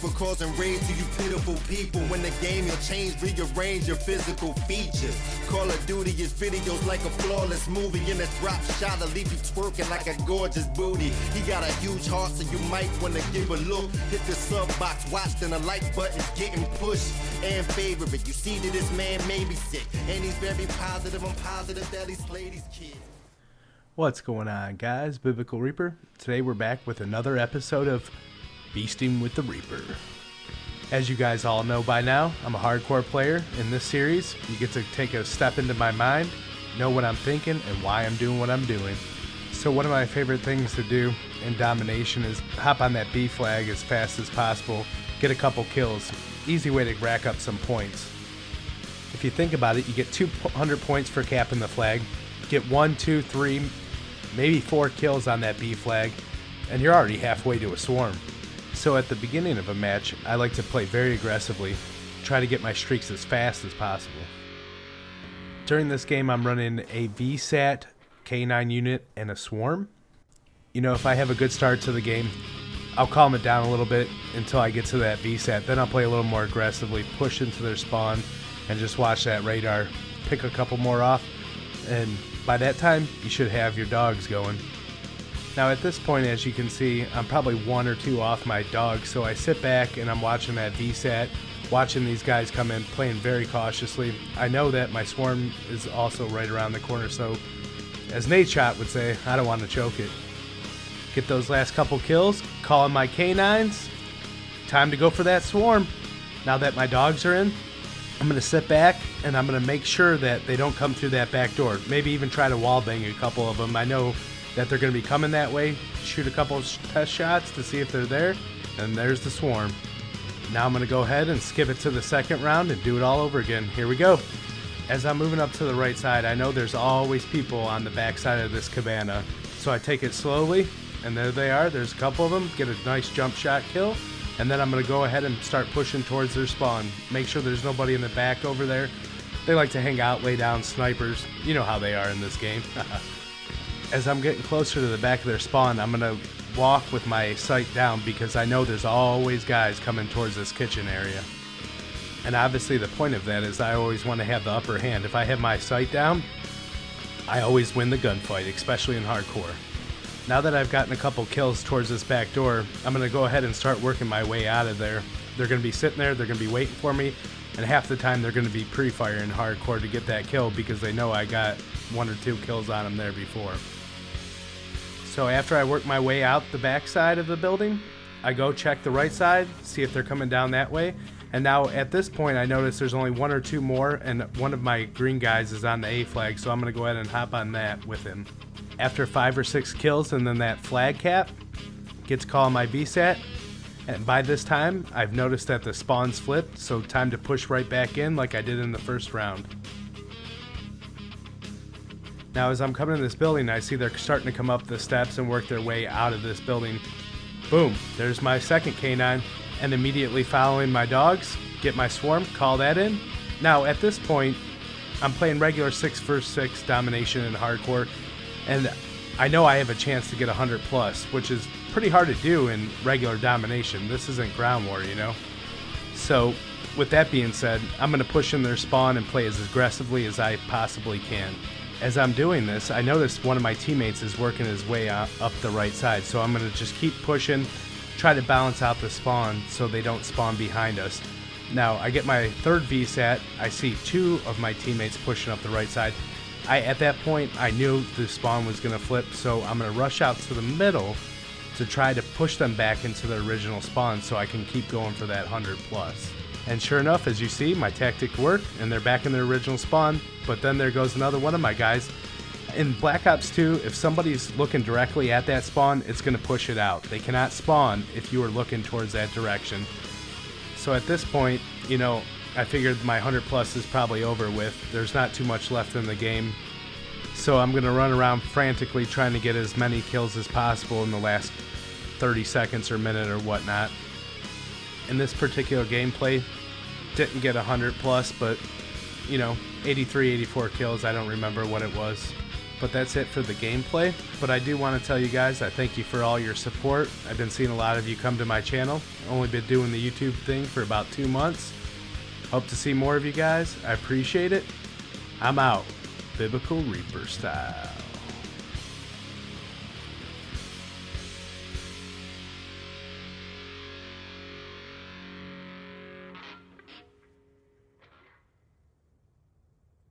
for causing rage to you pitiful people. When the game you'll change, rearrange your physical features. Call of Duty is videos like a flawless movie. In a drop shot, I'll leave you twerking like a gorgeous booty. He got a huge heart, so you might wanna give a look. Hit the sub box, watch, then the like button's getting pushed. And favorite, you see that this man may be sick, and he's very positive. I'm positive that he slayed his kid. What's going on, guys? Biblical Reaper. Today we're back with another episode of Beasting with the Reaper. As you guys all know by now, I'm a hardcore player. In this series, you get to take a step into my mind, know what I'm thinking, and why I'm doing what I'm doing. So one of my favorite things to do in domination is hop on that B flag as fast as possible, get a couple kills. Easy way to rack up some points. If you think about it, you get 200 points for capping the flag, get 1, 2, 3, maybe 4 kills on that B flag, and you're already halfway to a swarm. So at the beginning of a match, I like to play very aggressively, try to get my streaks as fast as possible. During this game, I'm running a VSAT, K9 unit, and a swarm. You know, if I have a good start to the game, I'll calm it down a little bit until I get to that VSAT. Then I'll play a little more aggressively, push into their spawn, and just watch that radar, pick a couple more off, and by that time, you should have your dogs going. Now at this point, as you can see, I'm probably 1 or 2 off my dogs, so I sit back and I'm watching that VSAT, watching these guys come in, playing very cautiously. I know that my swarm is also right around the corner, so as Nate Shot would say, I don't want to choke it. Get those last couple kills, call in my K9s, time to go for that swarm. Now that my dogs are in, I'm going to sit back and I'm going to make sure that they don't come through that back door. Maybe even try to wallbang a couple of them. I know that they're going to be coming that way. Shoot a couple of test shots to see if they're there. And there's the swarm. Now I'm going to go ahead and skip it to the second round and do it all over again. Here we go. As I'm moving up to the right side, I know there's always people on the back side of this cabana. So I take it slowly, and there they are. There's a couple of them. Get a nice jump shot kill. And then I'm going to go ahead and start pushing towards their spawn. Make sure there's nobody in the back over there. They like to hang out, lay down snipers. You know how they are in this game. As I'm getting closer to the back of their spawn, I'm going to walk with my sight down because I know there's always guys coming towards this kitchen area. And obviously the point of that is I always want to have the upper hand. If I have my sight down, I always win the gunfight, especially in hardcore. Now that I've gotten a couple kills towards this back door, I'm going to go ahead and start working my way out of there. They're going to be sitting there, they're going to be waiting for me, and half the time they're going to be pre-firing hardcore to get that kill because they know I got 1 or 2 kills on them there before. So after I work my way out the back side of the building, I go check the right side, see if they're coming down that way. And now at this point I notice there's only 1 or 2 more, and one of my green guys is on the A flag, so I'm going to go ahead and hop on that with him. After 5 or 6 kills and then that flag cap, gets called my VSAT, and by this time I've noticed that the spawn's flipped, so time to push right back in like I did in the first round. Now as I'm coming in this building, I see they're starting to come up the steps and work their way out of this building. Boom, there's my second K9, and immediately following my dogs, get my swarm, call that in. Now at this point, I'm playing regular 6 vs 6 domination in hardcore, and I know I have a chance to get 100 plus, which is pretty hard to do in regular domination. This isn't ground war, you know? So with that being said, I'm going to push in their spawn and play as aggressively as I possibly can. As I'm doing this, I notice one of my teammates is working his way up the right side, so I'm going to just keep pushing, try to balance out the spawn so they don't spawn behind us. Now I get my third VSAT, I see 2 of my teammates pushing up the right side. At that point, I knew the spawn was going to flip, so I'm going to rush out to the middle to try to push them back into the original spawn so I can keep going for that 100 plus. And sure enough, as you see, my tactic worked, and they're back in their original spawn, but then there goes another one of my guys. In Black Ops 2, if somebody's looking directly at that spawn, it's going to push it out. They cannot spawn if you are looking towards that direction. So at this point, you know, I figured my 100 plus is probably over with. There's not too much left in the game. So I'm going to run around frantically trying to get as many kills as possible in the last 30 seconds or minute or whatnot. In this particular gameplay, didn't get 100 plus, but, you know, 83, 84 kills. I don't remember what it was. But that's it for the gameplay. But I do want to tell you guys I thank you for all your support. I've been seeing a lot of you come to my channel. Only been doing the YouTube thing for about 2 months. Hope to see more of you guys. I appreciate it. I'm out. Biblical Reaper style.